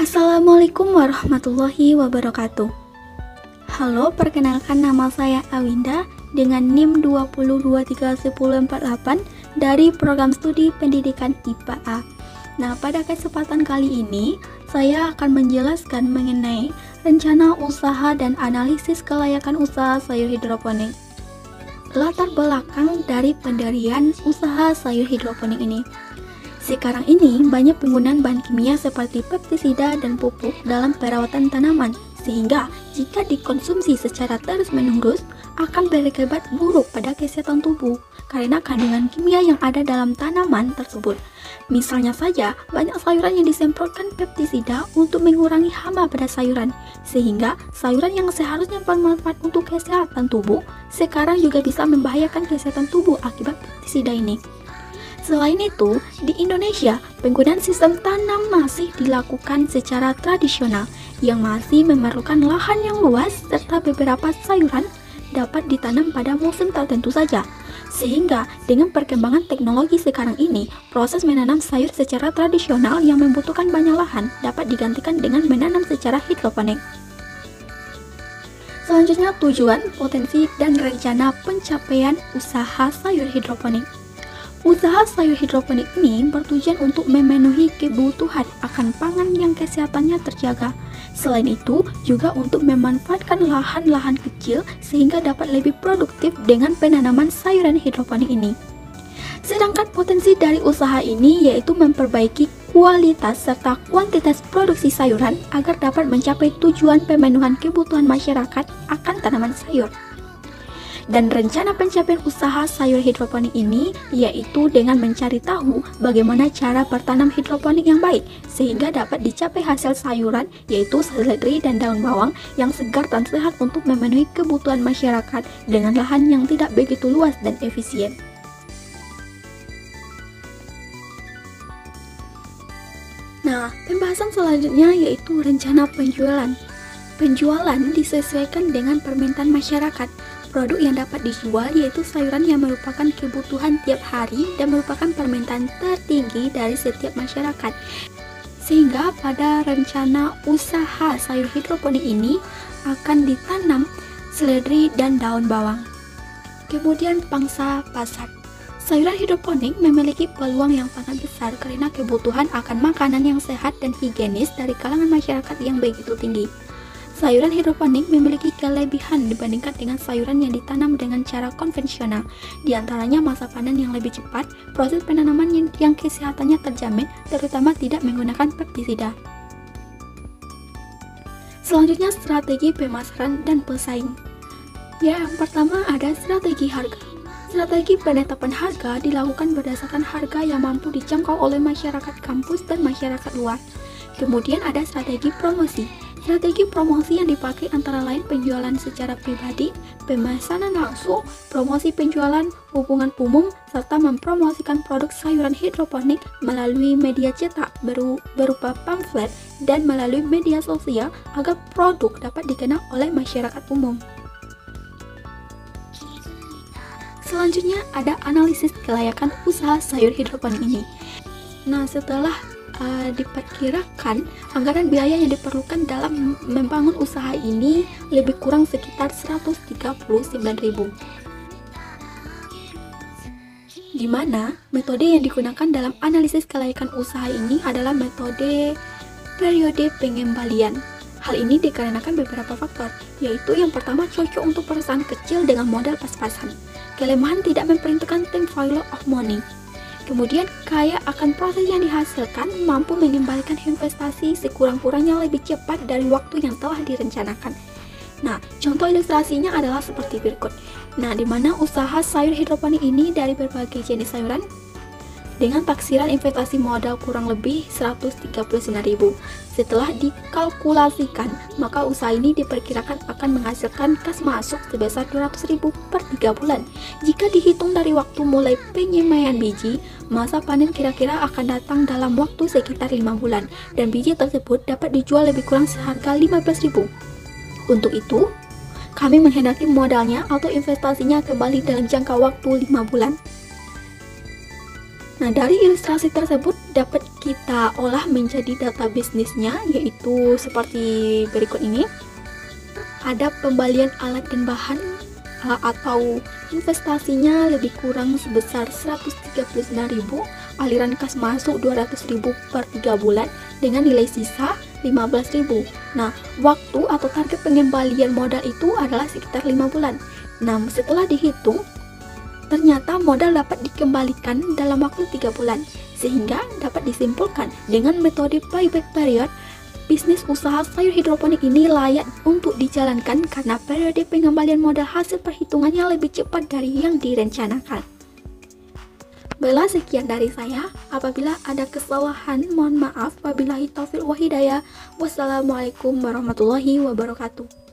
Assalamualaikum warahmatullahi wabarakatuh. Halo, perkenalkan nama saya Awinda dengan NIM 2023148 dari Program Studi Pendidikan IPA. Nah, pada kesempatan kali ini saya akan menjelaskan mengenai rencana usaha dan analisis kelayakan usaha sayur hidroponik. Latar belakang dari pendirian usaha sayur hidroponik ini. Sekarang ini banyak penggunaan bahan kimia seperti pestisida dan pupuk dalam perawatan tanaman, sehingga jika dikonsumsi secara terus-menerus akan berakibat buruk pada kesehatan tubuh karena kandungan kimia yang ada dalam tanaman tersebut. Misalnya saja, banyak sayuran yang disemprotkan pestisida untuk mengurangi hama pada sayuran, sehingga sayuran yang seharusnya bermanfaat untuk kesehatan tubuh sekarang juga bisa membahayakan kesehatan tubuh akibat pestisida ini. Selain itu, di Indonesia, penggunaan sistem tanam masih dilakukan secara tradisional yang masih memerlukan lahan yang luas serta beberapa sayuran dapat ditanam pada musim tertentu saja. Sehingga dengan perkembangan teknologi sekarang ini, proses menanam sayur secara tradisional yang membutuhkan banyak lahan dapat digantikan dengan menanam secara hidroponik. Selanjutnya, tujuan, potensi, dan rencana pencapaian usaha sayur hidroponik. Usaha sayur hidroponik ini bertujuan untuk memenuhi kebutuhan akan pangan yang kesehatannya terjaga. Selain itu, juga untuk memanfaatkan lahan-lahan kecil sehingga dapat lebih produktif dengan penanaman sayuran hidroponik ini. Sedangkan potensi dari usaha ini yaitu memperbaiki kualitas serta kuantitas produksi sayuran agar dapat mencapai tujuan pemenuhan kebutuhan masyarakat akan tanaman sayur. Dan rencana pencapaian usaha sayur hidroponik ini yaitu dengan mencari tahu bagaimana cara bertanam hidroponik yang baik sehingga dapat dicapai hasil sayuran yaitu seledri dan daun bawang yang segar dan sehat untuk memenuhi kebutuhan masyarakat dengan lahan yang tidak begitu luas dan efisien. Nah, pembahasan selanjutnya yaitu rencana penjualan. Penjualan disesuaikan dengan permintaan masyarakat. Produk yang dapat dijual yaitu sayuran yang merupakan kebutuhan tiap hari dan merupakan permintaan tertinggi dari setiap masyarakat. Sehingga pada rencana usaha sayur hidroponik ini akan ditanam seledri dan daun bawang. Kemudian pangsa pasar. Sayuran hidroponik memiliki peluang yang sangat besar karena kebutuhan akan makanan yang sehat dan higienis dari kalangan masyarakat yang begitu tinggi. Sayuran hidroponik memiliki kelebihan dibandingkan dengan sayuran yang ditanam dengan cara konvensional. Di antaranya masa panen yang lebih cepat, proses penanaman yang kesehatannya terjamin, terutama tidak menggunakan pestisida. Selanjutnya, strategi pemasaran dan pesaing. Yang pertama ada strategi harga. Strategi penetapan harga dilakukan berdasarkan harga yang mampu dijangkau oleh masyarakat kampus dan masyarakat luar. Kemudian ada strategi promosi. Strategi promosi yang dipakai antara lain penjualan secara pribadi, pemesanan langsung, promosi penjualan, hubungan umum, serta mempromosikan produk sayuran hidroponik melalui media cetak berupa pamflet dan melalui media sosial agar produk dapat dikenal oleh masyarakat umum. Selanjutnya ada analisis kelayakan usaha sayur hidroponik ini. Nah, setelah diperkirakan anggaran biaya yang diperlukan dalam membangun usaha ini lebih kurang sekitar 139.000. Di mana metode yang digunakan dalam analisis kelayakan usaha ini adalah metode periode pengembalian. Hal ini dikarenakan beberapa faktor, yaitu yang pertama cocok untuk perusahaan kecil dengan modal pas-pasan. Kelemahan tidak memperhitungkan time value of money. Kemudian, kaya akan proses yang dihasilkan mampu mengembalikan investasi sekurang-kurangnya lebih cepat dari waktu yang telah direncanakan. Nah, contoh ilustrasinya adalah seperti berikut. Nah, di mana usaha sayur hidroponik ini dari berbagai jenis sayuran dengan taksiran investasi modal kurang lebih 139.000. Setelah dikalkulasikan, maka usaha ini diperkirakan akan menghasilkan kas masuk sebesar 200.000 per 3 bulan. Jika dihitung dari waktu mulai penyemaian biji, masa panen kira-kira akan datang dalam waktu sekitar 5 bulan, dan biji tersebut dapat dijual lebih kurang seharga 15.000. Untuk itu, kami menghendaki modalnya atau investasinya kembali dalam jangka waktu 5 bulan. Nah, dari ilustrasi tersebut dapat kita olah menjadi data bisnisnya, yaitu seperti berikut ini. Ada pembelian alat dan bahan atau investasinya lebih kurang sebesar 139.000, aliran kas masuk 200.000 per 3 bulan dengan nilai sisa 15.000. Nah, waktu atau target pengembalian modal itu adalah sekitar 5 bulan. Nah, setelah dihitung, ternyata modal dapat dikembalikan dalam waktu 3 bulan, sehingga dapat disimpulkan dengan metode payback period, bisnis usaha sayur hidroponik ini layak untuk dijalankan karena periode pengembalian modal hasil perhitungannya lebih cepat dari yang direncanakan. Baiklah, sekian dari saya. Apabila ada kesalahan, mohon maaf. Wabillahi taufiq wa hidayah. Wassalamualaikum warahmatullahi wabarakatuh.